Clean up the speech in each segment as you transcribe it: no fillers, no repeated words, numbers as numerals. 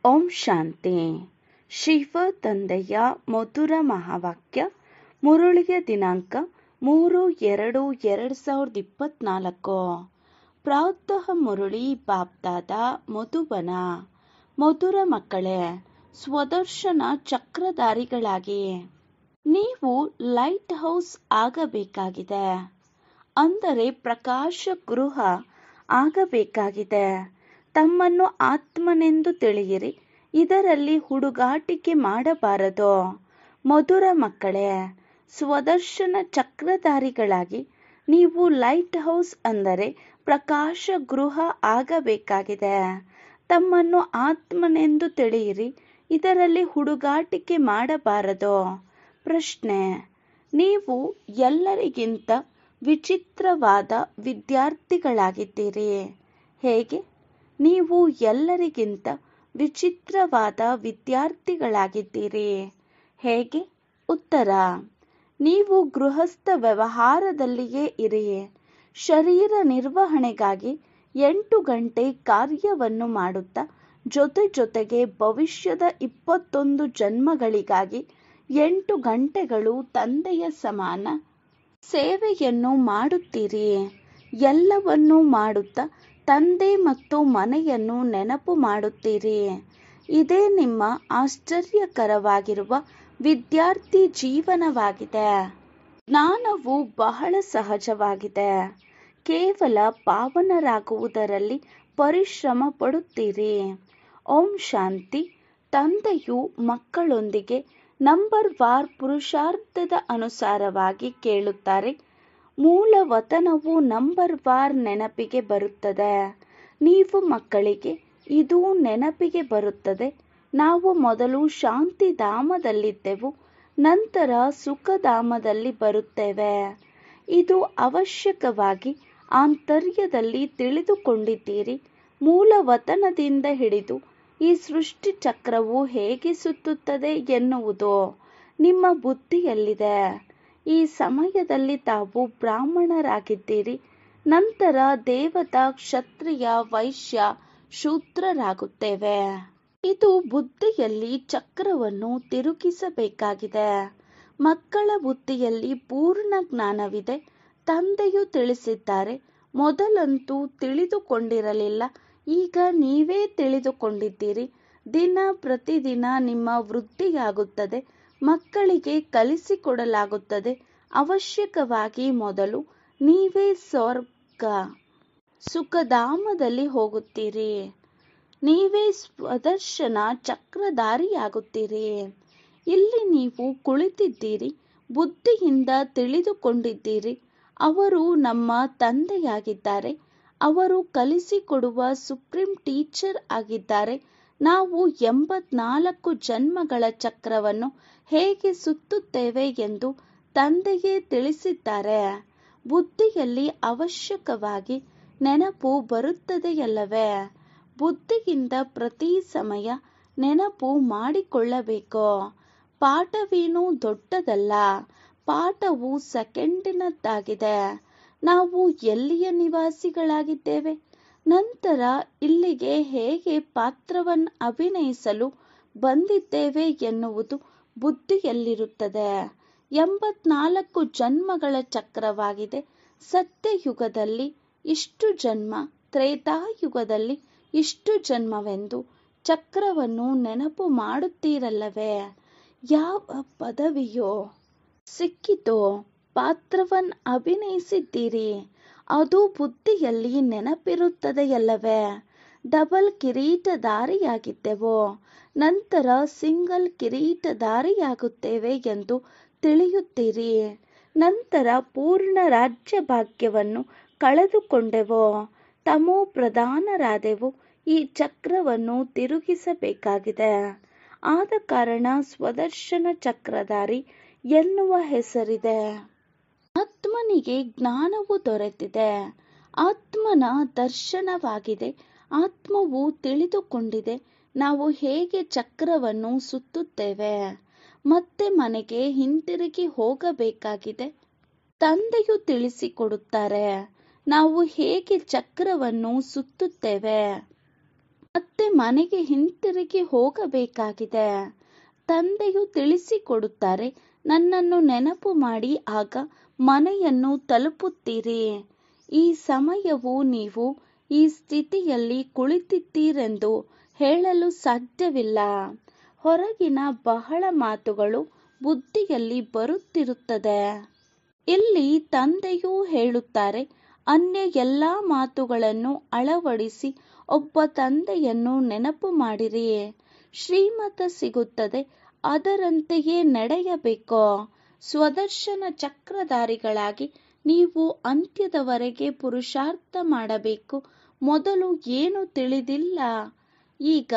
ಓಂ ಶಾಂತಿ. ಶಿವ ತಂದೆಯ ಮಧುರ ಮಹಾವಾಕ್ಯ. ಮುರುಳಿಯ ದಿನಾಂಕ 3/2/2024. ಪ್ರಾತಃ ಮುರುಳಿ ಬಾಪ್ದಾದ ಮಧುಬನ. ಮಧುರ ಮಕ್ಕಳೇ, ಸ್ವದರ್ಶನ ಚಕ್ರಧಾರಿಗಳಾಗಿ ನೀವು ಲೈಟ್ ಹೌಸ್ ಆಗಬೇಕಾಗಿದೆ. ಅಂದರೆ ಪ್ರಕಾಶ ಗೃಹ ಆಗಬೇಕಾಗಿದೆ. ತಮ್ಮನ್ನು ಆತ್ಮನೆಂದು ತಿಳಿಯಿರಿ, ಇದರಲ್ಲಿ ಹುಡುಗಾಟಿಕೆ ಮಾಡಬಾರದು. ಮಧುರ ಮಕ್ಕಳೇ, ಸ್ವದರ್ಶನ ಚಕ್ರಧಾರಿಗಳಾಗಿ ನೀವು ಲೈಟ್ ಹೌಸ್ ಅಂದರೆ ಪ್ರಕಾಶ ಗೃಹ ಆಗಬೇಕಾಗಿದೆ. ತಮ್ಮನ್ನು ಆತ್ಮನೆಂದು ತಿಳಿಯಿರಿ, ಇದರಲ್ಲಿ ಹುಡುಗಾಟಿಕೆ ಮಾಡಬಾರದು. ಪ್ರಶ್ನೆ: ನೀವು ಎಲ್ಲರಿಗಿಂತ ವಿಚಿತ್ರವಾದ ವಿದ್ಯಾರ್ಥಿಗಳಾಗಿದ್ದೀರಿ. ಹೇಗೆ? ನೀವು ಎಲ್ಲರಿಗಿಂತ ವಿಚಿತ್ರವಾದ ವಿದ್ಯಾರ್ಥಿಗಳಾಗಿದ್ದೀರಿ. ಹೇಗೆ? ಉತ್ತರ: ನೀವು ಗೃಹಸ್ಥ ವ್ಯವಹಾರದಲ್ಲಿಯೇ ಇರಿ. ಶರೀರ ನಿರ್ವಹಣೆಗಾಗಿ 8 ಗಂಟೆ ಕಾರ್ಯವನ್ನು ಮಾಡುತ್ತಾ ಜೊತೆಗೆ ಭವಿಷ್ಯದ 21 ಜನ್ಮಗಳಿಗಾಗಿ 8 ಗಂಟೆಗಳು ತಂದೆಯ ಸಮಾನ ಸೇವೆಯನ್ನು ಮಾಡುತ್ತೀರಿ. ಎಲ್ಲವನ್ನೂ ಮಾಡುತ್ತಾ ತಂದೆ ಮತ್ತು ಮನೆಯನ್ನು ನೆನಪು ಮಾಡುತ್ತೀರಿ. ಇದೇ ನಿಮ್ಮ ಆಶ್ಚರ್ಯಕರವಾಗಿರುವ ವಿದ್ಯಾರ್ಥಿ ಜೀವನವಾಗಿದೆ. ಜ್ಞಾನವು ಬಹಳ ಸಹಜವಾಗಿದೆ. ಕೇವಲ ಪಾವನರಾಗುವುದರಲ್ಲಿ ಪರಿಶ್ರಮ ಪಡುತ್ತೀರಿ. ಓಂ ಶಾಂತಿ. ತಂದೆಯು ಮಕ್ಕಳೊಂದಿಗೆ ನಂಬರ್ವಾರ್ ಪುರುಷಾರ್ಥದ ಅನುಸಾರವಾಗಿ ಕೇಳುತ್ತಾರೆ. ಮೂಲ ವತನವು ನಂಬರ್ವಾರ್ ನೆನಪಿಗೆ ಬರುತ್ತದೆ. ನೀವು ಮಕ್ಕಳಿಗೆ ಇದು ನೆನಪಿಗೆ ಬರುತ್ತದೆ. ನಾವು ಮೊದಲು ಶಾಂತಿಧಾಮದಲ್ಲಿದ್ದೆವು, ನಂತರ ಸುಖಧಾಮದಲ್ಲಿ ಬರುತ್ತೇವೆ. ಇದು ಅವಶ್ಯಕವಾಗಿ ಆಂತರ್ಯದಲ್ಲಿ ತಿಳಿದುಕೊಂಡಿದ್ದೀರಿ. ಮೂಲ ವತನದಿಂದ ಹಿಡಿದು ಈ ಸೃಷ್ಟಿ ಚಕ್ರವು ಹೇಗೆ ಸುತ್ತುತ್ತದೆ ಎನ್ನುವುದು ನಿಮ್ಮ ಬುದ್ಧಿಯಲ್ಲಿದೆ. ಈ ಸಮಯದಲ್ಲಿ ತಾವು ಬ್ರಾಹ್ಮಣರಾಗಿದ್ದೀರಿ, ನಂತರ ದೇವತಾ, ಕ್ಷತ್ರಿಯ, ವೈಶ್ಯ, ಶೂದ್ರರಾಗುತ್ತೇವೆ. ಇದು ಬುದ್ಧಿಯಲ್ಲಿ ಚಕ್ರವನ್ನು ತಿರುಗಿಸಬೇಕಾಗಿದೆ. ಮಕ್ಕಳ ಬುದ್ಧಿಯಲ್ಲಿ ಪೂರ್ಣ ಜ್ಞಾನವಿದೆ. ತಂದೆಯು ತಿಳಿಸಿದ್ದಾರೆ. ಮೊದಲಂತೂ ತಿಳಿದುಕೊಂಡಿರಲಿಲ್ಲ, ಈಗ ನೀವೇ ತಿಳಿದುಕೊಂಡಿದ್ದೀರಿ. ದಿನ ಪ್ರತಿದಿನ ನಿಮ್ಮ ವೃದ್ಧಿಯಾಗುತ್ತದೆ. ಮಕ್ಕಳಿಗೆ ಕಲಿಸಿಕೊಡಲಾಗುತ್ತದೆ. ಅವಶ್ಯಕವಾಗಿ ಮೊದಲು ನೀವೇ ಸ್ವರ್ಗ ಸುಖಧಾಮದಲ್ಲಿ ಹೋಗುತ್ತೀರಿ. ನೀವೇ ಸ್ವದರ್ಶನ ಚಕ್ರಧಾರಿಯಾಗುತ್ತೀರಿ. ಇಲ್ಲಿ ನೀವು ಕುಳಿತಿದ್ದೀರಿ, ಬುದ್ಧಿಯಿಂದ ತಿಳಿದುಕೊಂಡಿದ್ದೀರಿ. ಅವರು ನಮ್ಮ ತಂದೆಯಾಗಿದ್ದಾರೆ. ಅವರು ಕಲಿಸಿಕೊಡುವ ಸುಪ್ರೀಂ ಟೀಚರ್ ಆಗಿದ್ದಾರೆ. ನಾವು 84 ಜನ್ಮಗಳ ಚಕ್ರವನ್ನು ಹೇಗೆ ಸುತ್ತುತ್ತೇವೆ ಎಂದು ತಂದೆಯೇ ತಿಳಿಸಿದ್ದಾರೆ. ಬುದ್ಧಿಯಲ್ಲಿ ಅವಶ್ಯಕವಾಗಿ ನೆನಪು ಬರುತ್ತದೆಯಲ್ಲವೇ? ಬುದ್ಧಿಯಿಂದ ಪ್ರತಿ ಸಮಯ ನೆನಪು ಮಾಡಿಕೊಳ್ಳಬೇಕು. ಪಾಠವೇನೂ ದೊಡ್ಡದಲ್ಲ. ಪಾಠವು ಸೆಕೆಂಡಿನದ್ದಾಗಿದೆ. ನಾವು ಎಲ್ಲಿಯ ನಿವಾಸಿಗಳಾಗಿದ್ದೇವೆ, ನಂತರ ಇಲ್ಲಿಗೆ ಹೇಗೆ ಪಾತ್ರವನ್ನು ಅಭಿನಯಿಸಲು ಬಂದಿದ್ದೇವೆ ಎನ್ನುವುದು ಬುದ್ಧಿಯಲ್ಲಿರುತ್ತದೆ. 84 ಜನ್ಮಗಳ ಚಕ್ರವಾಗಿದೆ. ಸತ್ಯಯುಗದಲ್ಲಿ ಇಷ್ಟು ಜನ್ಮ, ತ್ರೇತಾಯುಗದಲ್ಲಿ ಇಷ್ಟು ಜನ್ಮವೆಂದು ಚಕ್ರವನ್ನು ನೆನಪು ಮಾಡುತ್ತೀರಲ್ಲವೇ? ಯಾವ ಪದವಿಯೋ ಸಿಕ್ಕಿತೋ ಪಾತ್ರವನ್ನು ಅಭಿನಯಿಸಿದ್ದೀರಿ, ಅದು ಬುದ್ಧಿಯಲ್ಲಿ ನೆನಪಿರುತ್ತದೆಯಲ್ಲವೇ? ಡಬಲ್ ಕಿರೀಟಧಾರಿಯಾಗಿದ್ದೆವು, ನಂತರ ಸಿಂಗಲ್ ಕಿರೀಟಧಾರಿಯಾಗುತ್ತೇವೆ ಎಂದು ತಿಳಿಯುತ್ತೀರಿ. ನಂತರ ಪೂರ್ಣ ರಾಜ್ಯ ಭಾಗ್ಯವನ್ನು ಕಳೆದುಕೊಂಡೆವು, ತಮೋ ಪ್ರಧಾನರಾದೆವು. ಈ ಚಕ್ರವನ್ನು ತಿರುಗಿಸಬೇಕಾಗಿದೆ. ಆದ ಕಾರಣ ಸ್ವದರ್ಶನ ಚಕ್ರಧಾರಿ ಎನ್ನುವ ಹೆಸರಿದೆ. ಆತ್ಮನಿಗೆ ಜ್ಞಾನವು ದೊರೆತಿದೆ. ಆತ್ಮನ ದರ್ಶನವಾಗಿದೆ. ಆತ್ಮವು ತಿಳಿದುಕೊಂಡಿದೆ ನಾವು ಹೇಗೆ ಚಕ್ರವನ್ನು ಸುತ್ತುತ್ತೇವೆ. ಮತ್ತೆ ಮನೆಗೆ ಹಿಂತಿರುಗಿ ಹೋಗಬೇಕಾಗಿದೆ. ತಂದೆಯು ತಿಳಿಸಿಕೊಡುತ್ತಾರೆ ನಾವು ಹೇಗೆ ಚಕ್ರವನ್ನು ಸುತ್ತುತ್ತೇವೆ. ಮತ್ತೆ ಮನೆಗೆ ಹಿಂತಿರುಗಿ ಹೋಗಬೇಕಾಗಿದೆ. ತಂದೆಯು ತಿಳಿಸಿಕೊಡುತ್ತಾರೆ, ನನ್ನನ್ನು ನೆನಪು ಮಾಡಿ, ಆಗ ಮನೆಯನ್ನು ತಲುಪುತ್ತೀರಿ. ಈ ಸಮಯವು ನೀವು ಈ ಸ್ಥಿತಿಯಲ್ಲಿ ಕುಳಿತಿದ್ದೀರೆಂದು ಹೇಳಲು ಸಾಧ್ಯವಿಲ್ಲ. ಹೊರಗಿನ ಬಹಳ ಮಾತುಗಳು ಬುದ್ಧಿಯಲ್ಲಿ ಬರುತ್ತಿರುತ್ತದೆ. ಇಲ್ಲಿ ತಂದೆಯೂ ಹೇಳುತ್ತಾರೆ, ಅನ್ಯ ಎಲ್ಲಾ ಮಾತುಗಳನ್ನು ಅಳವಡಿಸಿ ಒಬ್ಬ ತಂದೆಯನ್ನು ನೆನಪು ಮಾಡಿರಿ. ಶ್ರೀಮತ ಸಿಗುತ್ತದೆ, ಅದರಂತೆಯೇ ನಡೆಯಬೇಕು. ಸ್ವದರ್ಶನ ಚಕ್ರಧಾರಿಗಳಾಗಿ ನೀವು ಅಂತ್ಯದವರೆಗೆ ಪುರುಷಾರ್ಥ ಮಾಡಬೇಕು. ಮೊದಲು ಏನು ತಿಳಿದಿಲ್ಲ, ಈಗ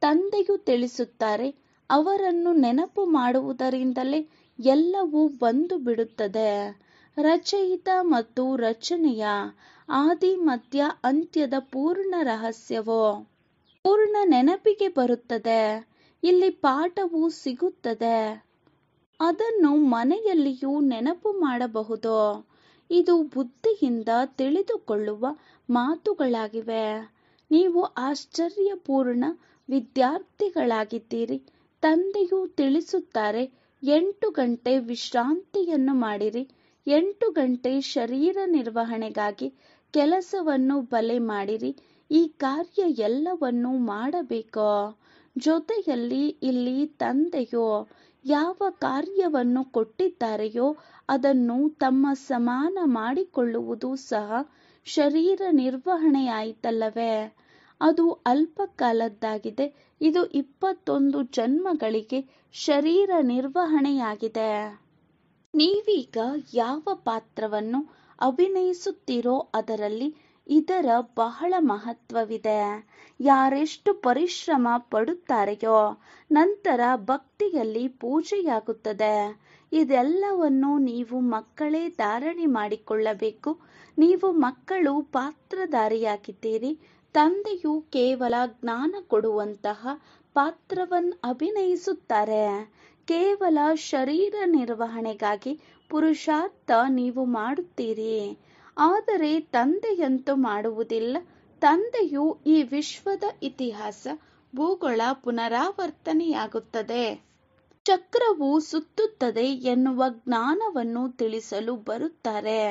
ತಂದೆಯು ತಿಳಿಸುತ್ತಾರೆ. ಅವರನ್ನು ನೆನಪು ಮಾಡುವುದರಿಂದಲೇ ಎಲ್ಲವೂ ಬಂದು ಬಿಡುತ್ತದೆ. ರಚಯಿತ ಮತ್ತು ರಚನೆಯ ಆದಿ ಮಧ್ಯ ಅಂತ್ಯದ ಪೂರ್ಣ ರಹಸ್ಯವು ಪೂರ್ಣ ನೆನಪಿಗೆ ಬರುತ್ತದೆ. ಇಲ್ಲಿ ಪಾಠವು ಸಿಗುತ್ತದೆ, ಅದನ್ನು ಮನೆಯಲ್ಲಿಯೂ ನೆನಪು ಮಾಡಬಹುದು. ಇದು ಬುದ್ಧಿಯಿಂದ ತಿಳಿದುಕೊಳ್ಳುವ ಮಾತುಗಳಾಗಿವೆ. ನೀವು ಆಶ್ಚರ್ಯಪೂರ್ಣ ವಿದ್ಯಾರ್ಥಿಗಳಾಗಿದ್ದೀರಿ. ತಂದೆಯು ತಿಳಿಸುತ್ತಾರೆ, 8 ಗಂಟೆ ವಿಶ್ರಾಂತಿಯನ್ನು ಮಾಡಿರಿ. 8 ಗಂಟೆ ಶರೀರ ನಿರ್ವಹಣೆಗಾಗಿ ಕೆಲಸವನ್ನು ಬಲೆ ಮಾಡಿರಿ. ಈ ಕಾರ್ಯ ಎಲ್ಲವನ್ನೂ ಮಾಡಬೇಕು. ಜೊತೆಯಲ್ಲಿ ಇಲ್ಲಿ ತಂದೆಯು ಯಾವ ಕಾರ್ಯವನ್ನು ಕೊಟ್ಟಿದ್ದಾರೆಯೋ ಅದನ್ನು ತಮ್ಮ ಸಮಾನ ಮಾಡಿಕೊಳ್ಳುವುದು ಸಹ ಶರೀರ ನಿರ್ವಹಣೆಯಾಯಿತಲ್ಲವೇ. ಅದು ಅಲ್ಪ ಕಾಲದ್ದಾಗಿದೆ. ಇದು 21 ಜನ್ಮಗಳಿಗೆ ಶರೀರ ನಿರ್ವಹಣೆಯಾಗಿದೆ. ನೀವೀಗ ಯಾವ ಪಾತ್ರವನ್ನು ಅಭಿನಯಿಸುತ್ತೀರೋ ಅದರಲ್ಲಿ ಇದರ ಬಹಳ ಮಹತ್ವವಿದೆ. ಯಾರೆಷ್ಟು ಪರಿಶ್ರಮ ಪಡುತ್ತಾರೆಯೋ ನಂತರ ಭಕ್ತಿಯಲ್ಲಿ ಪೂಜೆಯಾಗುತ್ತದೆ. ಇದೆಲ್ಲವನ್ನು ನೀವು ಮಕ್ಕಳೇ ಧಾರಣೆ ಮಾಡಿಕೊಳ್ಳಬೇಕು. ನೀವು ಮಕ್ಕಳು ಪಾತ್ರಧಾರಿಯಾಗಿದ್ದೀರಿ. ತಂದೆಯು ಕೇವಲ ಜ್ಞಾನ ಕೊಡುವಂತಹ ಪಾತ್ರವನ್ನು ಅಭಿನಯಿಸುತ್ತಾರೆ. ಕೇವಲ ಶರೀರ ನಿರ್ವಹಣೆಗಾಗಿ ಪುರುಷಾರ್ಥ ನೀವು ಮಾಡುತ್ತೀರಿ, ಆದರೆ ತಂದೆಯಂತೂ ಮಾಡುವುದಿಲ್ಲ. ತಂದೆಯು ಈ ವಿಶ್ವದ ಇತಿಹಾಸ ಭೂಗೋಳ ಪುನರಾವರ್ತನೆಯಾಗುತ್ತದೆ, ಚಕ್ರವು ಸುತ್ತುತ್ತದೆ ಎನ್ನುವ ಜ್ಞಾನವನ್ನು ತಿಳಿಸಲು ಬರುತ್ತಾರೆ.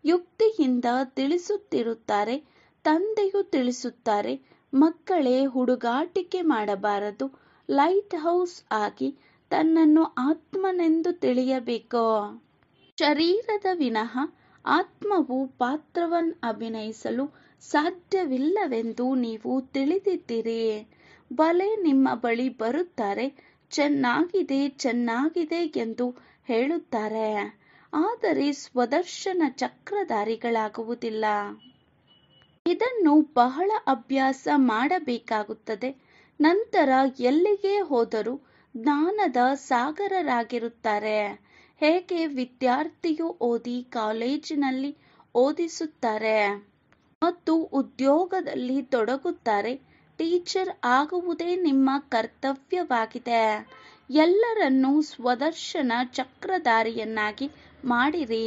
ಯುಕ್ತಿಯಿಂದ ತಿಳಿಸುತ್ತಿರುತ್ತಾರೆ. ತಂದೆಯು ತಿಳಿಸುತ್ತಾರೆ, ಮಕ್ಕಳೇ ಹುಡುಗಾಟಿಕೆ ಮಾಡಬಾರದು. ಲೈಟ್ ಹೌಸ್ ಆಗಿ ತನ್ನನ್ನು ಆತ್ಮನೆಂದು ತಿಳಿಯಬೇಕು. ಶರೀರದ ವಿನಃ ಆತ್ಮವು ಪಾತ್ರವನ್ನು ಅಭಿನಯಿಸಲು ಸಾಧ್ಯವಿಲ್ಲವೆಂದು ನೀವು ತಿಳಿದಿದ್ದೀರಿ. ಬಲೆ ನಿಮ್ಮ ಬಳಿ ಬರುತ್ತಾರೆ, ಚೆನ್ನಾಗಿದೆ ಚೆನ್ನಾಗಿದೆ ಎಂದು ಹೇಳುತ್ತಾರೆ, ಆದರೆ ಸ್ವದರ್ಶನ ಚಕ್ರಧಾರಿಗಳಾಗುವುದಿಲ್ಲ. ಇದನ್ನು ಬಹಳ ಅಭ್ಯಾಸ ಮಾಡಬೇಕಾಗುತ್ತದೆ. ನಂತರ ಎಲ್ಲಿಗೆ ಹೋದರೂ ಜ್ಞಾನದ ಸಾಗರರಾಗಿರುತ್ತಾರೆ. ಹೇಗೆ ವಿದ್ಯಾರ್ಥಿಯು ಓದಿ ಕಾಲೇಜಿನಲ್ಲಿ ಓದಿಸುತ್ತಾರೆ ಮತ್ತು ಉದ್ಯೋಗದಲ್ಲಿ ತೊಡಗುತ್ತಾರೆ, ಟೀಚರ್ ಆಗುವುದೇ ನಿಮ್ಮ ಕರ್ತವ್ಯವಾಗಿದೆ. ಎಲ್ಲರನ್ನೂ ಸ್ವದರ್ಶನ ಚಕ್ರಧಾರಿಯನ್ನಾಗಿ ಮಾಡಿರಿ.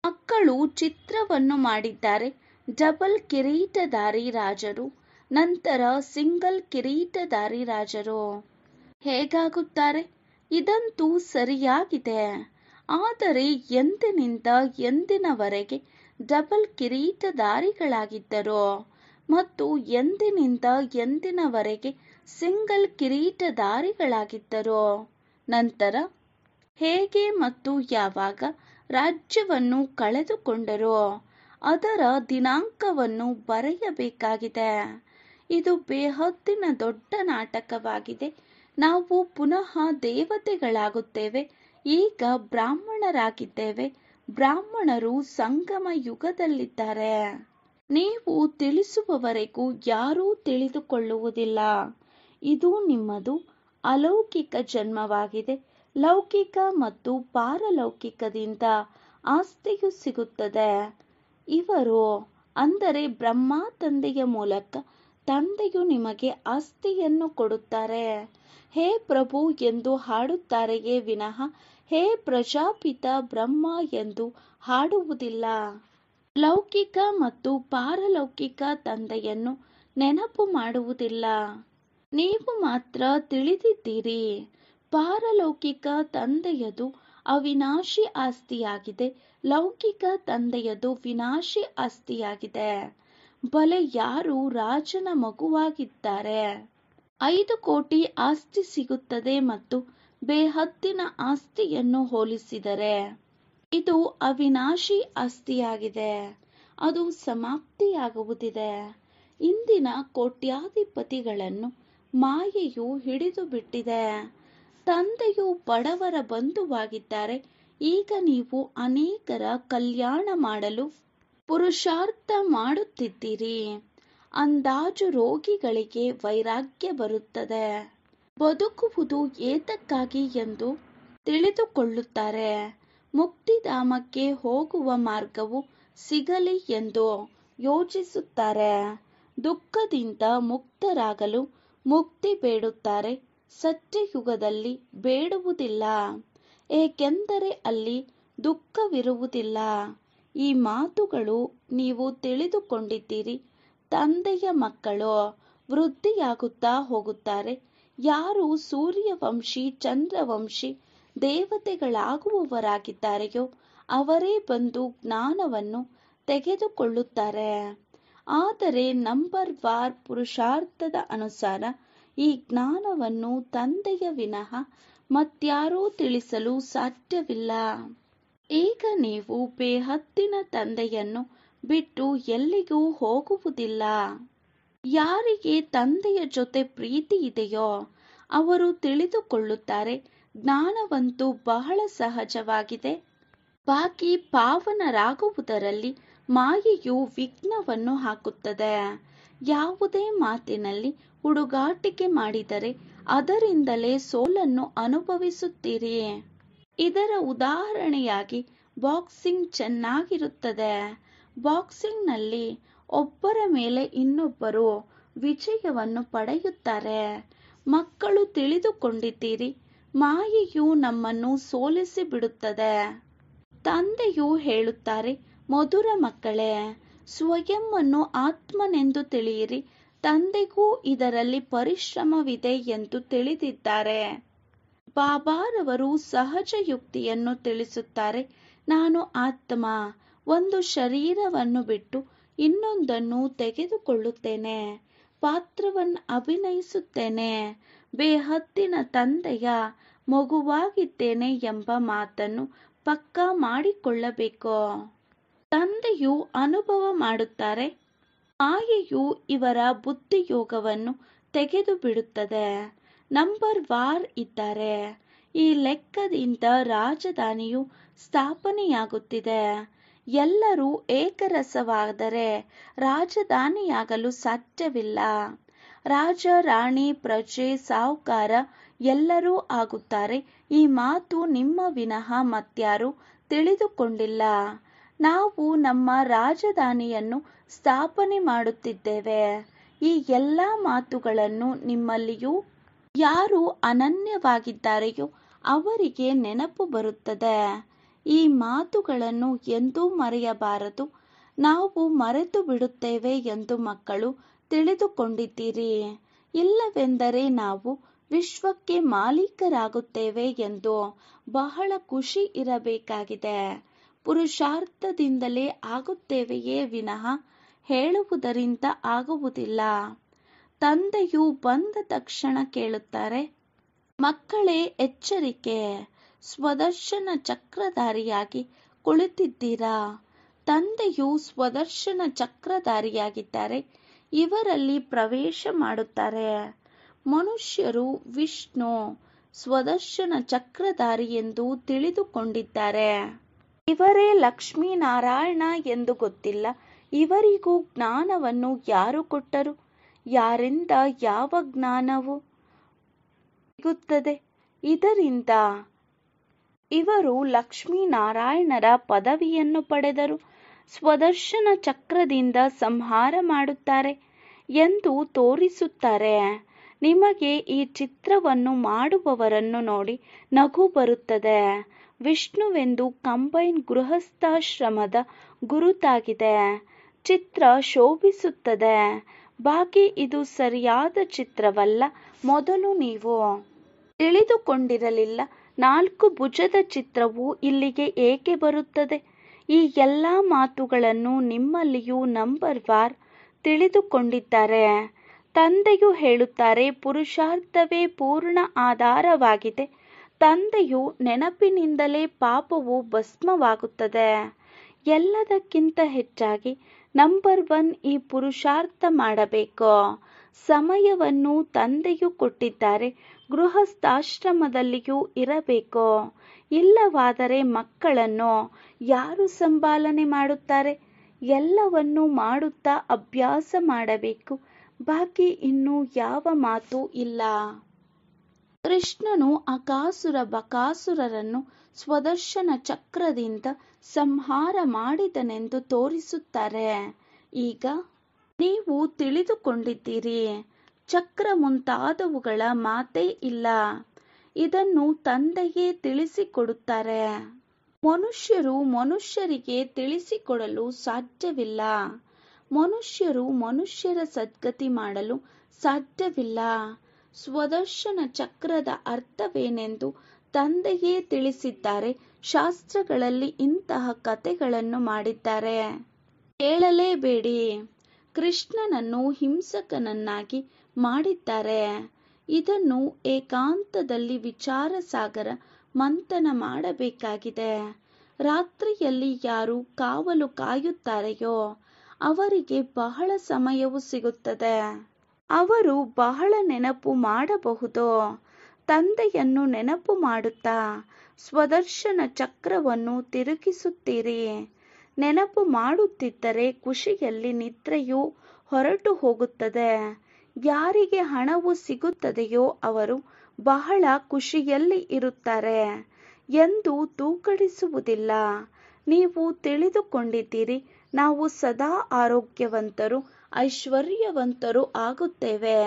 ಮಕ್ಕಳು ಚಿತ್ರವನ್ನು ಮಾಡಿದ್ದಾರೆ. ಡಬಲ್ ಕಿರೀಟಧಾರಿ ರಾಜರು, ನಂತರ ಸಿಂಗಲ್ ಕಿರೀಟಧಾರಿ ರಾಜರು ಹೇಗಾಗುತ್ತಾರೆ? ಇದಂತೂ ಸರಿಯಾಗಿದೆ. ಆದರೆ ಎಂದಿನಿಂದ ಎಂದಿನವರೆಗೆ ಡಬಲ್ ಕಿರೀಟಧಾರಿಗಳಾಗಿದ್ದರು ಮತ್ತು ಎಂದಿನಿಂದ ಎಂದಿನವರೆಗೆ ಸಿಂಗಲ್ ಕಿರೀಟಧಾರಿಗಳಾಗಿದ್ದರು. ನಂತರ ಹೇಗೆ ಮತ್ತು ಯಾವಾಗ ರಾಜ್ಯವನ್ನು ಕಳೆದುಕೊಂಡರೋ ಅದರ ದಿನಾಂಕವನ್ನು ಬರೆಯಬೇಕಾಗಿದೆ. ಇದು ಬೇಹದ್ದಿನ ದೊಡ್ಡ ನಾಟಕವಾಗಿದೆ. ನಾವು ಪುನಃ ದೇವತೆಗಳಾಗುತ್ತೇವೆ. ಈಗ ಬ್ರಾಹ್ಮಣರಾಗಿದ್ದೇವೆ. ಬ್ರಾಹ್ಮಣರು ಸಂಗಮ ಯುಗದಲ್ಲಿದ್ದಾರೆ. ನೀವು ತಿಳಿಸುವವರೆಗೂ ಯಾರೂ ತಿಳಿದುಕೊಳ್ಳುವುದಿಲ್ಲ. ಇದು ನಿಮ್ಮದು ಅಲೌಕಿಕ ಜನ್ಮವಾಗಿದೆ. ಲೌಕಿಕ ಮತ್ತು ಪಾರಲೌಕಿಕದಿಂದ ಆಸ್ತಿಯು ಸಿಗುತ್ತದೆ. ಇವರು ಅಂದರೆ ಬ್ರಹ್ಮ ತಂದೆಯ ಮೂಲಕ ತಂದೆಯು ನಿಮಗೆ ಆಸ್ತಿಯನ್ನು ಕೊಡುತ್ತಾರೆ. ಹೇ ಪ್ರಭು ಎಂದು ಹಾಡುತ್ತಾರೆಯೇ ವಿನಃ ಹೇ ಪ್ರಜಾಪಿತ ಬ್ರಹ್ಮ ಎಂದು ಹಾಡುವುದಿಲ್ಲ. ಲೌಕಿಕ ಮತ್ತು ಪಾರಲೌಕಿಕ ತಂದೆಯನ್ನು ನೆನಪು ಮಾಡುವುದಿಲ್ಲ. ನೀವು ಮಾತ್ರ ತಿಳಿದಿದ್ದೀರಿ. ಪಾರಲೌಕಿಕ ತಂದೆಯದು ಅವಿನಾಶಿ ಆಸ್ತಿಯಾಗಿದೆ, ಲೌಕಿಕ ತಂದೆಯದು ವಿನಾಶಿ ಆಸ್ತಿಯಾಗಿದೆ. ಬಲೆ ಯಾರು ರಾಜನ ಮಗುವಾಗಿದ್ದಾರೆ? 5 ಕೋಟಿ ಆಸ್ತಿ ಸಿಗುತ್ತದೆ ಮತ್ತು ಬೇಹದ್ದಿನ ಆಸ್ತಿಯನ್ನು ಹೋಲಿಸಿದರೆ ಇದು ಅವಿನಾಶಿ ಆಸ್ತಿಯಾಗಿದೆ. ಅದು ಸಮಾಪ್ತಿಯಾಗುವುದಿದೆ. ಇಂದಿನ ಕೋಟ್ಯಾಧಿಪತಿಗಳನ್ನು ಮಾಯೆಯು ಹಿಡಿದು ಬಿಟ್ಟಿದೆ. ತಂದೆಯು ಬಡವರ ಬಂಧುವಾಗಿದ್ದಾರೆ. ಈಗ ನೀವು ಅನೇಕರ ಕಲ್ಯಾಣ ಮಾಡಲು ಪುರುಷಾರ್ಥ ಮಾಡುತ್ತಿದ್ದೀರಿ. ಅಂದಾಜು ರೋಗಿಗಳಿಗೆ ವೈರಾಗ್ಯ ಬರುತ್ತದೆ. ಬದುಕುವುದು ಏತಕ್ಕಾಗಿ ಎಂದು ತಿಳಿದುಕೊಳ್ಳುತ್ತಾರೆ. ಮುಕ್ತಿಧಾಮಕ್ಕೆ ಹೋಗುವ ಮಾರ್ಗವು ಸಿಗಲಿ ಎಂದು ಯೋಚಿಸುತ್ತಾರೆ. ದುಃಖದಿಂದ ಮುಕ್ತರಾಗಲು ಮುಕ್ತಿ ಬೇಡುತ್ತಾರೆ. ಸತ್ಯಯುಗದಲ್ಲಿ ಬೇಡುವುದಿಲ್ಲ, ಏಕೆಂದರೆ ಅಲ್ಲಿ ದುಃಖವಿರುವುದಿಲ್ಲ. ಈ ಮಾತುಗಳು ನೀವು ತಿಳಿದುಕೊಂಡಿದ್ದೀರಿ. ತಂದೆಯ ಮಕ್ಕಳು ವೃದ್ಧಿಯಾಗುತ್ತಾ ಹೋಗುತ್ತಾರೆ. ಯಾರು ಸೂರ್ಯವಂಶಿ ಚಂದ್ರವಂಶಿ ದೇವತೆಗಳಾಗುವವರಾಗಿದ್ದಾರೆಯೋ ಅವರೇ ಬಂದು ಜ್ಞಾನವನ್ನು ತೆಗೆದುಕೊಳ್ಳುತ್ತಾರೆ. ಆದರೆ ನಂಬರ್ ವಾರ್ ಪುರುಷಾರ್ಥದ ಅನುಸಾರ ಈ ಜ್ಞಾನವನ್ನು ತಂದೆಯ ವಿನಃ ಮತ್ಯಾರೂ ತಿಳಿಸಲು ಸಾಧ್ಯವಿಲ್ಲ. ಈಗ ನೀವು ಬೇಹದ್ದಿನ ತಂದೆಯನ್ನು ಬಿಟ್ಟು ಎಲ್ಲಿಗೂ ಹೋಗುವುದಿಲ್ಲ. ಯಾರಿಗೆ ತಂದೆಯ ಜೊತೆ ಪ್ರೀತಿ ಇದೆಯೋ ಅವರು ತಿಳಿದುಕೊಳ್ಳುತ್ತಾರೆ. ಜ್ಞಾನವಂತೂ ಬಹಳ ಸಹಜವಾಗಿದೆ. ಬಾಕಿ ಪಾವನರಾಗುವುದರಲ್ಲಿ ಮಾಯೆಯು ವಿಘ್ನವನ್ನು ಹಾಕುತ್ತದೆ. ಯಾವುದೇ ಮಾತಿನಲ್ಲಿ ಹುಡುಗಾಟಿಕೆ ಮಾಡಿದರೆ ಅದರಿಂದಲೇ ಸೋಲನ್ನು ಅನುಭವಿಸುತ್ತೀರಿ. ಇದರ ಉದಾಹರಣೆಯಾಗಿ ಬಾಕ್ಸಿಂಗ್ ಚೆನ್ನಾಗಿರುತ್ತದೆ. ಬಾಕ್ಸಿಂಗ್ನಲ್ಲಿ ಒಬ್ಬರ ಮೇಲೆ ಇನ್ನೊಬ್ಬರು ವಿಜಯವನ್ನು ಪಡೆಯುತ್ತಾರೆ. ಮಕ್ಕಳು ತಿಳಿದುಕೊಂಡಿದ್ದೀರಿ, ಮಾಯೆಯು ನಮ್ಮನ್ನು ಸೋಲಿಸಿ ಬಿಡುತ್ತದೆ. ತಂದೆಯು ಹೇಳುತ್ತಾರೆ, ಮಧುರ ಮಕ್ಕಳೇ, ಸ್ವಯಂ ಅನ್ನು ಆತ್ಮನೆಂದು ತಿಳಿಯಿರಿ. ತಂದೆಗೂ ಇದರಲ್ಲಿ ಪರಿಶ್ರಮವಿದೆ ಎಂದು ತಿಳಿದಿದ್ದಾರೆ. ಬಾಬಾರವರು ಸಹಜ ಯುಕ್ತಿಯನ್ನು ತಿಳಿಸುತ್ತಾರೆ. ನಾನು ಆತ್ಮ ಒಂದು ಶರೀರವನ್ನು ಬಿಟ್ಟು ಇನ್ನೊಂದನ್ನು ತೆಗೆದುಕೊಳ್ಳುತ್ತೇನೆ, ಪಾತ್ರವನ್ನು ಅಭಿನಯಿಸುತ್ತೇನೆ, ಬೇಹದ್ದಿನ ತಂದೆಯ ಮಗುವಾಗಿದ್ದೇನೆ ಎಂಬ ಮಾತನ್ನು ಪಕ್ಕಾ ಮಾಡಿಕೊಳ್ಳಬೇಕು. ತಂದೆಯು ಅನುಭವ ಮಾಡುತ್ತಾರೆ. ಮಾಯೆಯು ಇವರ ಬುದ್ಧಿಯೋಗವನ್ನು ತೆಗೆದು ಬಿಡುತ್ತದೆ. ನಂಬರ್ ವಾರ್ ಇದ್ದಾರೆ. ಈ ಲೆಕ್ಕದಿಂದ ರಾಜಧಾನಿಯು ಸ್ಥಾಪನೆಯಾಗುತ್ತಿದೆ. ಎಲ್ಲರೂ ಏಕರಸವಾದರೆ ರಾಜಧಾನಿಯಾಗಲು ಸಾಧ್ಯವಿಲ್ಲ. ರಾಜ, ರಾಣಿ, ಪ್ರಜೆ, ಸಾಹುಕಾರ ಎಲ್ಲರೂ ಆಗುತ್ತಾರೆ. ಈ ಮಾತು ನಿಮ್ಮ ವಿನಃ ಮತ್ಯಾರೂ ತಿಳಿದುಕೊಂಡಿಲ್ಲ. ನಾವು ನಮ್ಮ ರಾಜಧಾನಿಯನ್ನು ಸ್ಥಾಪನೆ ಮಾಡುತ್ತಿದ್ದೇವೆ. ಈ ಎಲ್ಲ ಮಾತುಗಳನ್ನು ನಿಮ್ಮಲ್ಲಿಯೂ ಯಾರು ಅನನ್ಯವಾಗಿದ್ದಾರೆಯೋ ಅವರಿಗೆ ನೆನಪು ಬರುತ್ತದೆ. ಈ ಮಾತುಗಳನ್ನು ಎಂದೂ ಮರೆಯಬಾರದು. ನಾವು ಮರೆತು ಬಿಡುತ್ತೇವೆ ಎಂದು ಮಕ್ಕಳು ತಿಳಿದುಕೊಂಡಿದ್ದೀರಿ. ಇಲ್ಲವೆಂದರೆ ನಾವು ವಿಶ್ವಕ್ಕೆ ಮಾಲೀಕರಾಗುತ್ತೇವೆ ಎಂದು ಬಹಳ ಖುಷಿ ಇರಬೇಕಾಗಿದೆ. ಪುರುಷಾರ್ಥದಿಂದಲೇ ಆಗುತ್ತೇವೆಯೇ ವಿನಃ ಹೇಳುವುದರಿಂದ ಆಗುವುದಿಲ್ಲ. ತಂದೆಯು ಬಂದ ತಕ್ಷಣ ಕೇಳುತ್ತಾರೆ, ಮಕ್ಕಳೇ ಎಚ್ಚರಿಕೆ, ಸ್ವದರ್ಶನ ಚಕ್ರಧಾರಿಯಾಗಿ ಕುಳಿತಿದ್ದೀರಾ. ತಂದೆಯು ಸ್ವದರ್ಶನ ಚಕ್ರಧಾರಿಯಾಗಿದ್ದಾರೆ. ಇವರಲ್ಲಿ ಪ್ರವೇಶ ಮಾಡುತ್ತಾರೆ. ಮನುಷ್ಯರು ವಿಷ್ಣು ಸ್ವದರ್ಶನ ಚಕ್ರಧಾರಿ ಎಂದು ತಿಳಿದುಕೊಂಡಿದ್ದಾರೆ. ಇವರೇ ಲಕ್ಷ್ಮೀನಾರಾಯಣ ಎಂದು ಗೊತ್ತಿಲ್ಲ. ಇವರಿಗೂ ಜ್ಞಾನವನ್ನು ಯಾರು ಕೊಟ್ಟರು? ಯಾರಿಂದ ಯಾವ ಜ್ಞಾನವು ಸಿಗುತ್ತದೆ? ಇದರಿಂದ ಇವರು ಲಕ್ಷ್ಮೀನಾರಾಯಣರ ಪದವಿಯನ್ನು ಪಡೆದರು. ಸ್ವದರ್ಶನ ಚಕ್ರದಿಂದ ಸಂಹಾರ ಮಾಡುತ್ತಾರೆ ಎಂದು ತೋರಿಸುತ್ತಾರೆ. ನಿಮಗೆ ಈ ಚಿತ್ರವನ್ನು ಮಾಡುವವರನ್ನು ನೋಡಿ ನಗು ಬರುತ್ತದೆ. ವಿಷ್ಣುವೆಂದು ಕಂಬೈನ್ ಗೃಹಸ್ಥಾಶ್ರಮದ ಗುರುತಾಗಿದೆ. ಚಿತ್ರ ಶೋಭಿಸುತ್ತದೆ. ಬಾಕಿ ಇದು ಸರಿಯಾದ ಚಿತ್ರವಲ್ಲ. ಮೊದಲು ನೀವು ತಿಳಿದುಕೊಂಡಿರಲಿಲ್ಲ 4 ಭುಜದ ಚಿತ್ರವು ಇಲ್ಲಿಗೆ ಏಕೆ ಬರುತ್ತದೆ. ಈ ಎಲ್ಲ ಮಾತುಗಳನ್ನು ನಿಮ್ಮಲ್ಲಿಯೂ ನಂಬರ್ ವಾರ್ ತಿಳಿದುಕೊಂಡಿದ್ದಾರೆ. ತಂದೆಯು ಹೇಳುತ್ತಾರೆ, ಪುರುಷಾರ್ಥವೇ ಪೂರ್ಣ ಆಧಾರವಾಗಿದೆ. ತಂದೆಯು ನೆನಪಿನಿಂದಲೇ ಪಾಪವು ಭಸ್ಮವಾಗುತ್ತದೆ. ಎಲ್ಲದಕ್ಕಿಂತ ಹೆಚ್ಚಾಗಿ ನಂಬರ್ 1 ಈ ಪುರುಷಾರ್ಥ ಮಾಡಬೇಕು. ಸಮಯವನ್ನು ತಂದೆಯು ಕೊಟ್ಟಿದ್ದಾರೆ. ಗೃಹಸ್ಥಾಶ್ರಮದಲ್ಲಿಯೂ ಇರಬೇಕು. ಇಲ್ಲವಾದರೆ ಮಕ್ಕಳನ್ನು ಯಾರು ಸಂಪಾಲನೆ ಮಾಡುತ್ತಾರೆ. ಎಲ್ಲವನ್ನೂ ಮಾಡುತ್ತಾ ಅಭ್ಯಾಸ ಮಾಡಬೇಕು. ಬಾಕಿ ಇನ್ನೂ ಯಾವ ಮಾತು ಇಲ್ಲ. ಕೃಷ್ಣನು ಅಕಾಸುರ ಬಕಾಸುರರನ್ನು ಸ್ವದರ್ಶನ ಚಕ್ರದಿಂದ ಸಂಹಾರ ಮಾಡಿದನೆಂದು ತೋರಿಸುತ್ತಾರೆ. ಈಗ ನೀವು ತಿಳಿದುಕೊಂಡಿದ್ದೀರಿ. ಚಕ್ರ ಮುಂತಾದವುಗಳ ಮಾತೇ ಇಲ್ಲ. ಇದನ್ನು ತಂದೆಯೇ ತಿಳಿಸಿಕೊಡುತ್ತಾರೆ. ಮನುಷ್ಯರು ಮನುಷ್ಯರಿಗೆ ತಿಳಿಸಿಕೊಡಲು ಸಾಧ್ಯವಿಲ್ಲ. ಮನುಷ್ಯರು ಮನುಷ್ಯರ ಸದ್ಗತಿ ಮಾಡಲು ಸಾಧ್ಯವಿಲ್ಲ. ಸ್ವದರ್ಶನ ಚಕ್ರದ ಅರ್ಥವೇನೆಂದು ತಂದೆಯೇ ತಿಳಿಸಿದ್ದಾರೆ. ಶಾಸ್ತ್ರಗಳಲ್ಲಿ ಇಂತಹ ಕಥೆಗಳನ್ನು ಮಾಡಿದ್ದಾರೆ. ಕೇಳಲೇಬೇಡಿ. ಕೃಷ್ಣನನ್ನು ಹಿಂಸಕನನ್ನಾಗಿ ಮಾಡಿದ್ದಾರೆ. ಇದನ್ನು ಏಕಾಂತದಲ್ಲಿ ವಿಚಾರ ಸಾಗರ ಮಂಥನ ಮಾಡಬೇಕಾಗಿದೆ. ರಾತ್ರಿಯಲ್ಲಿ ಯಾರು ಕಾವಲು ಕಾಯುತ್ತಾರೆಯೋ ಅವರಿಗೆ ಬಹಳ ಸಮಯವು ಸಿಗುತ್ತದೆ. ಅವರು ಬಹಳ ನೆನಪು ಮಾಡಬಹುದು. ತಂದೆಯನ್ನು ನೆನಪು ಮಾಡುತ್ತಾ ಸ್ವದರ್ಶನ ಚಕ್ರವನ್ನು ತಿರುಗಿಸುತ್ತೀರಿ. ನೆನಪು ಮಾಡುತ್ತಿದ್ದರೆ ಖುಷಿಯಲ್ಲಿ ನಿದ್ರೆಯು ಹೊರಟು ಹೋಗುತ್ತದೆ. ಯಾರಿಗೆ ಹಣವು ಸಿಗುತ್ತದೆಯೋ ಅವರು ಬಹಳ ಖುಷಿಯಲ್ಲಿ ಇರುತ್ತಾರೆ ಎಂದು ತೂಕಡಿಸುವುದಿಲ್ಲ. ನೀವು ತಿಳಿದುಕೊಂಡಿದ್ದೀರಿ, ನಾವು ಸದಾ ಆರೋಗ್ಯವಂತರು ಐಶ್ವರ್ಯವಂತರು ಆಗುತ್ತೇವೆ.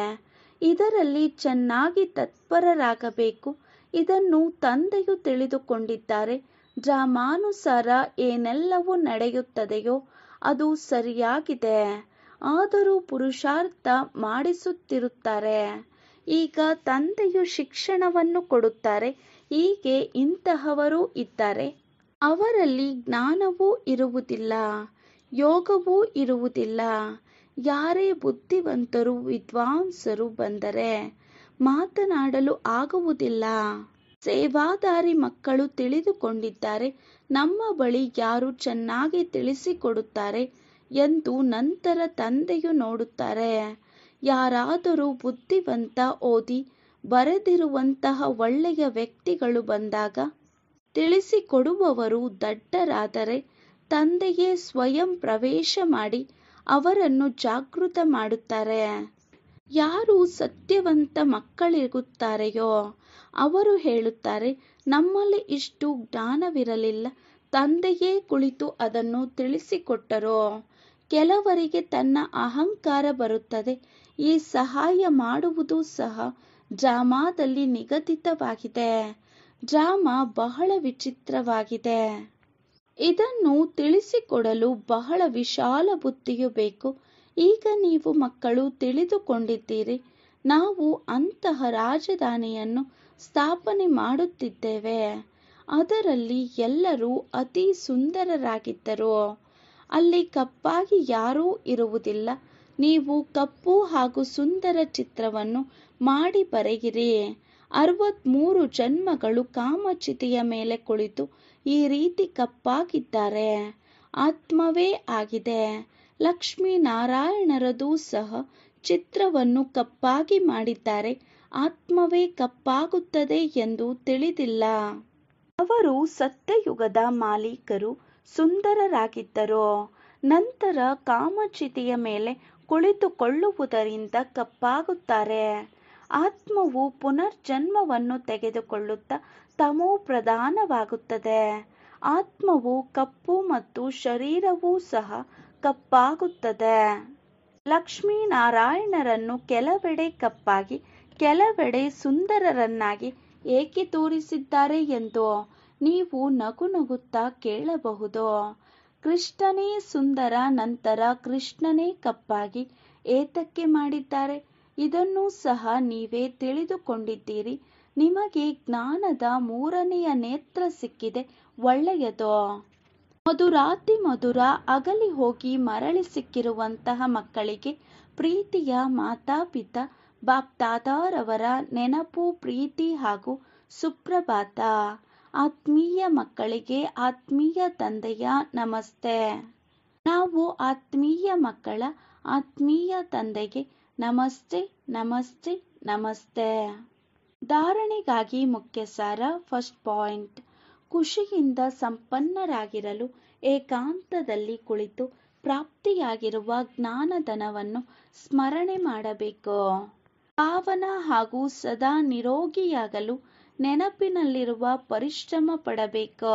ಇದರಲ್ಲಿ ಚೆನ್ನಾಗಿ ತತ್ಪರರಾಗಬೇಕು. ಇದನ್ನು ತಂದೆಯು ತಿಳಿದುಕೊಂಡಿದ್ದಾರೆ. ಡ್ರಾಮಾನುಸಾರ ಏನೆಲ್ಲವೂ ನಡೆಯುತ್ತದೆಯೋ ಅದು ಸರಿಯಾಗಿದೆ. ಆದರೂ ಪುರುಷಾರ್ಥ ಮಾಡಿಸುತ್ತಿರುತ್ತಾರೆ. ಈಗ ತಂದೆಯು ಶಿಕ್ಷಣವನ್ನು ಕೊಡುತ್ತಾರೆ. ಹೀಗೆ ಇಂತಹವರು ಇದ್ದಾರೆ. ಅವರಲ್ಲಿ ಜ್ಞಾನವೂ ಇರುವುದಿಲ್ಲ, ಯೋಗವೂ ಇರುವುದಿಲ್ಲ. ಯಾರೇ ಬುದ್ಧಿವಂತರು ವಿದ್ವಾಂಸರು ಬಂದರೆ ಮಾತನಾಡಲು ಆಗುವುದಿಲ್ಲ. ಸೇವಾದಾರಿ ಮಕ್ಕಳು ತಿಳಿದುಕೊಂಡಿದ್ದಾರೆ. ನಮ್ಮ ಬಳಿ ಯಾರು ಚೆನ್ನಾಗಿ ತಿಳಿಸಿಕೊಡುತ್ತಾರೆ ಎಂದು ನಂತರ ತಂದೆಯು ನೋಡುತ್ತಾರೆ. ಯಾರಾದರೂ ಬುದ್ಧಿವಂತ ಓದಿ ಬರೆದಿರುವಂತಹ ಒಳ್ಳೆಯ ವ್ಯಕ್ತಿಗಳು ಬಂದಾಗ ತಿಳಿಸಿಕೊಡುವವರು ದಡ್ಡರಾದರೆ ತಂದೆಯೇ ಸ್ವಯಂ ಪ್ರವೇಶ ಮಾಡಿ ಅವರನ್ನು ಜಾಗೃತ ಮಾಡುತ್ತಾರೆ. ಯಾರು ಸತ್ಯವಂತ ಮಕ್ಕಳಿರುತ್ತಾರೆಯೋ ಅವರು ಹೇಳುತ್ತಾರೆ, ನಮ್ಮಲ್ಲಿ ಇಷ್ಟು ಜ್ಞಾನವಿರಲಿಲ್ಲ. ತಂದೆಯೇ ಕುಳಿತು ಅದನ್ನು ತಿಳಿಸಿಕೊಟ್ಟರು. ಕೆಲವರಿಗೆ ತನ್ನ ಅಹಂಕಾರ ಬರುತ್ತದೆ. ಈ ಸಹಾಯ ಮಾಡುವುದು ಸಹ ಡ್ರಾಮಾದಲ್ಲಿ ನಿಗದಿತವಾಗಿದೆ. ಡ್ರಾಮಾ ಬಹಳ ವಿಚಿತ್ರವಾಗಿದೆ. ಇದನ್ನು ತಿಳಿಸಿಕೊಡಲು ಬಹಳ ವಿಶಾಲ ಬುದ್ಧಿಯು ಬೇಕು. ಈಗ ನೀವು ಮಕ್ಕಳು ತಿಳಿದುಕೊಂಡಿದ್ದೀರಿ. ನಾವು ಅಂತಹ ರಾಜಧಾನಿಯನ್ನು ಸ್ಥಾಪನೆ ಮಾಡುತ್ತಿದ್ದೇವೆ. ಅದರಲ್ಲಿ ಎಲ್ಲರೂ ಅತಿ ಸುಂದರರಾಗಿದ್ದರು. ಅಲ್ಲಿ ಕಪ್ಪಾಗಿ ಯಾರೂ ಇರುವುದಿಲ್ಲ. ನೀವು ಕಪ್ಪು ಹಾಗೂ ಸುಂದರ ಚಿತ್ರವನ್ನು ಮಾಡಿ ಬರೆಯಿರಿ. 63 ಜನ್ಮಗಳು ಕಾಮಚಿತೆಯ ಮೇಲೆ ಕುಳಿತು ಈ ರೀತಿ ಕಪ್ಪಾಗಿದ್ದಾರೆ. ಆತ್ಮವೇ ಆಗಿದೆ. ಲಕ್ಷ್ಮೀನಾರಾಯಣರದು ಸಹ ಚಿತ್ರವನ್ನು ಕಪ್ಪಾಗಿ ಮಾಡಿದ್ದಾರೆ. ಆತ್ಮವೇ ಕಪ್ಪಾಗುತ್ತದೆ ಎಂದು ತಿಳಿದಿಲ್ಲ. ಅವರು ಸತ್ಯಯುಗದ ಮಾಲೀಕರು, ಸುಂದರರಾಗಿದ್ದರು. ನಂತರ ಕಾಮಚಿತೆಯ ಮೇಲೆ ಕುಳಿತುಕೊಳ್ಳುವುದರಿಂದ ಕಪ್ಪಾಗುತ್ತಾರೆ. ಆತ್ಮವು ಪುನರ್ಜನ್ಮವನ್ನು ತೆಗೆದುಕೊಳ್ಳುತ್ತಾ ತಮೋ ಪ್ರಧಾನವಾಗುತ್ತದೆ. ಆತ್ಮವು ಕಪ್ಪು ಮತ್ತು ಶರೀರವೂ ಸಹ ಕಪ್ಪಾಗುತ್ತದೆ. ಲಕ್ಷ್ಮೀನಾರಾಯಣರನ್ನು ಕೆಲವೆಡೆ ಕಪ್ಪಾಗಿ ಕೆಲವೆಡೆ ಸುಂದರರನ್ನಾಗಿ ಏಕೆ ತೋರಿಸಿದ್ದಾರೆ ಎಂದು ನೀವು ನಗುತ್ತಾ ಕೇಳಬಹುದು. ಕೃಷ್ಣನೇ ಸುಂದರ, ನಂತರ ಕೃಷ್ಣನೇ ಕಪ್ಪಾಗಿ ಏತಕ್ಕೆ ಮಾಡಿದ್ದಾರೆ ಇದನ್ನೂ ಸಹ ನೀವೇ ತಿಳಿದುಕೊಂಡಿದ್ದೀರಿ. ನಿಮಗೆ ಜ್ಞಾನದ ಮೂರನೆಯ ನೇತ್ರ ಸಿಕ್ಕಿದೆ, ಒಳ್ಳೆಯದು. ಮಧುರಾತಿ ಮಧುರ ಅಗಲಿ ಹೋಗಿ ಮರಳಿ ಸಿಕ್ಕಿರುವಂತಹ ಮಕ್ಕಳಿಗೆ ಪ್ರೀತಿಯ ಮಾತಾಪಿತಾ ಬಾಪ್ದಾದಾರವರ ನೆನಪು, ಪ್ರೀತಿ ಹಾಗೂ ಸುಪ್ರಭಾತ. ಆತ್ಮೀಯ ಮಕ್ಕಳಿಗೆ ಆತ್ಮೀಯ ತಂದೆಯ ನಮಸ್ತೆ. ನಾವು ಆತ್ಮೀಯ ಮಕ್ಕಳ ಆತ್ಮೀಯ ತಂದೆಗೆ ನಮಸ್ತೆ ನಮಸ್ತೆ ನಮಸ್ತೆ. ಧಾರಣೆಗಾಗಿ ಮುಖ್ಯ ಸಾರ. ಫಸ್ಟ್ ಪಾಯಿಂಟ್, ಖುಷಿಯಿಂದ ಸಂಪನ್ನರಾಗಿರಲು ಏಕಾಂತದಲ್ಲಿ ಕುಳಿತು ಪ್ರಾಪ್ತಿಯಾಗಿರುವ ಜ್ಞಾನಧನವನ್ನು ಸ್ಮರಣೆ ಮಾಡಬೇಕು. ಪಾವನ ಹಾಗೂ ಸದಾ ನಿರೋಗಿಯಾಗಲು ನೆನಪಿನಲ್ಲಿರುವ ಪರಿಶ್ರಮ ಪಡಬೇಕು.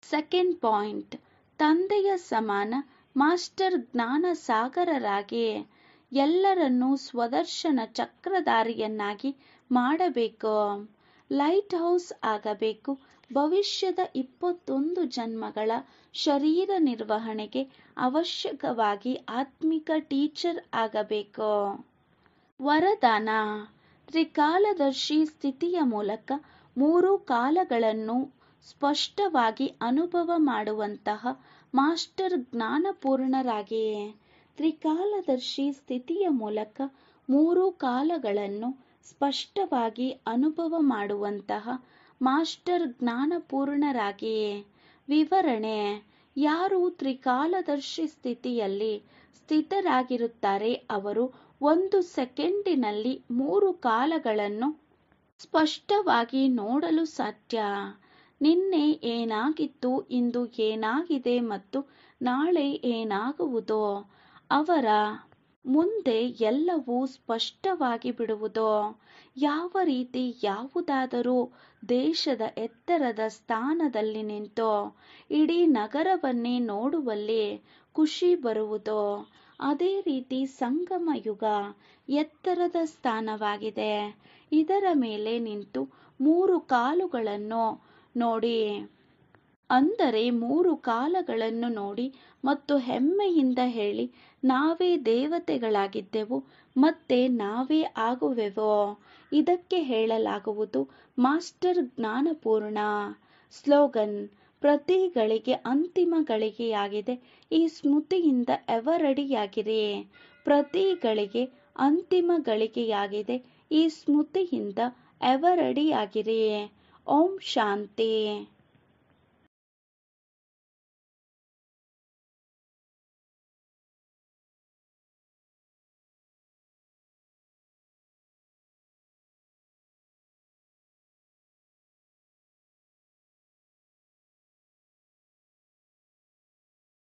ಸೆಕೆಂಡ್ ಪಾಯಿಂಟ್, ತಂದೆಯ ಸಮಾನ ಮಾಸ್ಟರ್ ಜ್ಞಾನ ಸಾಗರರಾಗಿ ಎಲ್ಲರನ್ನೂ ಸ್ವದರ್ಶನ ಚಕ್ರಧಾರಿಯನ್ನಾಗಿ ಮಾಡಬೇಕು. ಲೈಟ್ ಹೌಸ್ ಆಗಬೇಕು. ಭವಿಷ್ಯದ 21 ಜನ್ಮಗಳ ಶರೀರ ನಿರ್ವಹಣೆಗೆ ಅವಶ್ಯಕವಾಗಿ ಆತ್ಮಿಕ ಟೀಚರ್ ಆಗಬೇಕು. ವರದಾನ: ತ್ರಿಕಾಲದರ್ಶಿ ಸ್ಥಿತಿಯ ಮೂಲಕ 3 ಕಾಲಗಳನ್ನು ಸ್ಪಷ್ಟವಾಗಿ ಅನುಭವ ಮಾಡುವಂತಹ ಮಾಸ್ಟರ್ ಜ್ಞಾನಪೂರ್ಣರಾಗಿ. ತ್ರಿಕಾಲದರ್ಶಿ ಸ್ಥಿತಿಯ ಮೂಲಕ 3 ಕಾಲಗಳನ್ನು ಸ್ಪಷ್ಟವಾಗಿ ಅನುಭವ ಮಾಡುವಂತಹ ಮಾಸ್ಟರ್ ಜ್ಞಾನಪೂರ್ಣರಾಗಿ. ವಿವರಣೆ: ಯಾರು ತ್ರಿಕಾಲದರ್ಶಿ ಸ್ಥಿತಿಯಲ್ಲಿ ಸ್ಥಿತರಾಗಿರುತ್ತಾರೆ ಅವರು 1 ಸೆಕೆಂಡಿನಲ್ಲಿ 3 ಕಾಲಗಳನ್ನು ಸ್ಪಷ್ಟವಾಗಿ ನೋಡಲು ಸಾಧ್ಯ. ನಿನ್ನೆ ಏನಾಗಿತ್ತು, ಇಂದು ಏನಾಗಿದೆ ಮತ್ತು ನಾಳೆ ಏನಾಗುವುದು, ಅವರ ಮುಂದೆ ಎಲ್ಲವೂ ಸ್ಪಷ್ಟವಾಗಿ ಬಿಡುವುದು. ಯಾವ ರೀತಿ ಯಾವುದಾದರೂ ದೇಶದ ಎತ್ತರದ ಸ್ಥಾನದಲ್ಲಿ ನಿಂತು ಇಡೀ ನಗರವನ್ನೇ ನೋಡುವಲ್ಲಿ ಖುಷಿ ಬರುವುದೋ, ಅದೇ ರೀತಿ ಸಂಗಮ ಯುಗ ಎತ್ತರದ ಸ್ಥಾನವಾಗಿದೆ. ಇದರ ಮೇಲೆ ನಿಂತು 3 ಕಾಲುಗಳನ್ನು ನೋಡಿ, ಅಂದರೆ 3 ಕಾಲಗಳನ್ನು ನೋಡಿ ಮತ್ತು ಹೆಮ್ಮೆಯಿಂದ ಹೇಳಿ, ನಾವೇ ದೇವತೆಗಳಾಗಿದ್ದೆವು ಮತ್ತೆ ನಾವೇ ಆಗುವೆವು. ಇದಕ್ಕೆ ಹೇಳಲಾಗುವುದು ಮಾಸ್ಟರ್ ಜ್ಞಾನಪೂರ್ಣ. ಸ್ಲೋಗನ್: ಪ್ರತಿ ಗಳಿಗೆ ಅಂತಿಮ ಗಳಿಗೆಯಾಗಿದೆ. ಈ ಸ್ಮೃತಿಯಿಂದ ಎವರಡಿಯಾಗಿರಿ. ಪ್ರತಿ ಗಳಿಗೆ ಅಂತಿಮ ಗಳಿಗೆಯಾಗಿದೆ. ಈ ಸ್ಮೃತಿಯಿಂದ ಎವರಡಿಯಾಗಿರಿ. ಓಂ ಶಾಂತಿ.